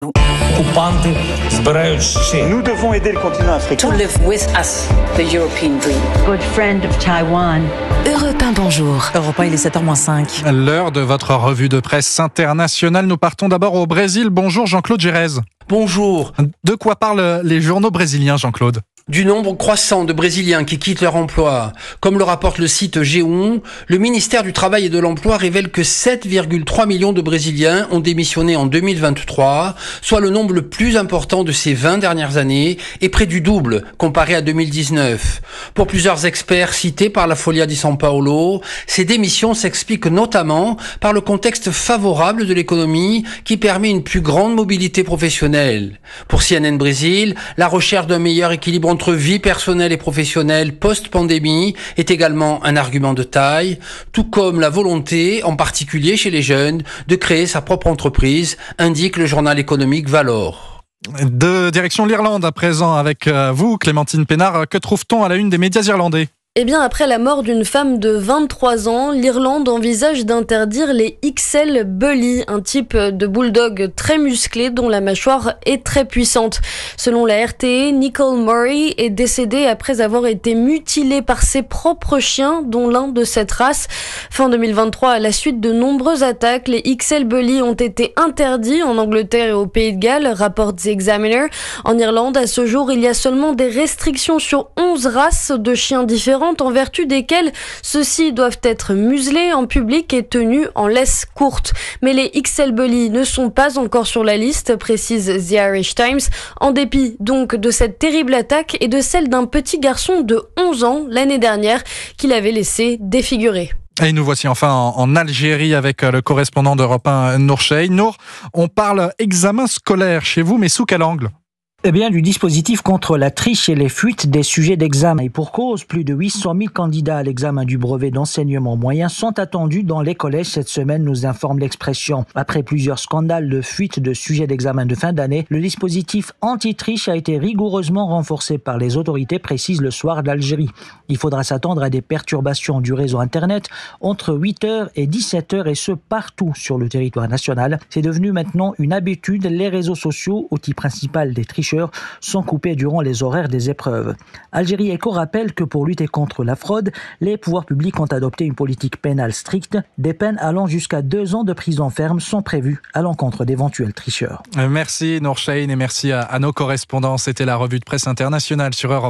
Окупанти збирають ще. Nous devons aider le continent africain. To live with us, the European dream. Good friend of Taiwan. Europe 1, bonjour. Europe 1, il est 7h-5. L'heure de votre revue de presse internationale. Nous partons d'abord au Brésil. Bonjour Jean-Claude Gérez. Bonjour. De quoi parlent les journaux brésiliens, Jean-Claude ? Du nombre croissant de Brésiliens qui quittent leur emploi. Comme le rapporte le site G1, le ministère du Travail et de l'Emploi révèle que 7,3 millions de Brésiliens ont démissionné en 2023, soit le nombre le plus important de ces 20 dernières années et près du double comparé à 2019. Pour plusieurs experts cités par la Folha de São Paulo, ces démissions s'expliquent notamment par le contexte favorable de l'économie qui permet une plus grande mobilité professionnelle. Pour CNN Brésil, la recherche d'un meilleur équilibre entre vie personnelle et professionnelle post-pandémie est également un argument de taille, tout comme la volonté, en particulier chez les jeunes, de créer sa propre entreprise, indique le journal économique Valor. De direction l'Irlande à présent avec vous, Clémentine Pénard. Que trouve-t-on à la une des médias irlandais ? Eh bien, après la mort d'une femme de 23 ans, l'Irlande envisage d'interdire les XL Bully, un type de bulldog très musclé dont la mâchoire est très puissante. Selon la RTE, Nicole Murray est décédée après avoir été mutilée par ses propres chiens, dont l'un de cette race. Fin 2023, à la suite de nombreuses attaques, les XL Bully ont été interdits en Angleterre et au Pays de Galles, rapporte The Examiner. En Irlande, à ce jour, il y a seulement des restrictions sur 11 races de chiens différentes, en vertu desquelles ceux-ci doivent être muselés en public et tenus en laisse courte. Mais les XL Bully ne sont pas encore sur la liste, précise The Irish Times, en dépit donc de cette terrible attaque et de celle d'un petit garçon de 11 ans l'année dernière qu'il avait laissé défigurer. Et nous voici enfin en Algérie avec le correspondant d'Europe 1, Nour Cheï. Nour, on parle examen scolaire chez vous, mais sous quel angle ? Eh bien, du dispositif contre la triche et les fuites des sujets d'examen. Et pour cause, plus de 800 000 candidats à l'examen du brevet d'enseignement moyen sont attendus dans les collèges cette semaine, nous informe l'Expression. Après plusieurs scandales de fuite de sujets d'examen de fin d'année, le dispositif anti-triche a été rigoureusement renforcé par les autorités, précise Le Soir d'Algérie. Il faudra s'attendre à des perturbations du réseau Internet entre 8h et 17h et ce partout sur le territoire national. C'est devenu maintenant une habitude. Les réseaux sociaux, outil principal des tricheurs, sont coupés durant les horaires des épreuves. Algérie Echo rappelle que pour lutter contre la fraude, les pouvoirs publics ont adopté une politique pénale stricte. Des peines allant jusqu'à 2 ans de prison ferme sont prévues à l'encontre d'éventuels tricheurs. Merci Nour Cheï et merci à nos correspondants. C'était la revue de presse internationale sur Europe.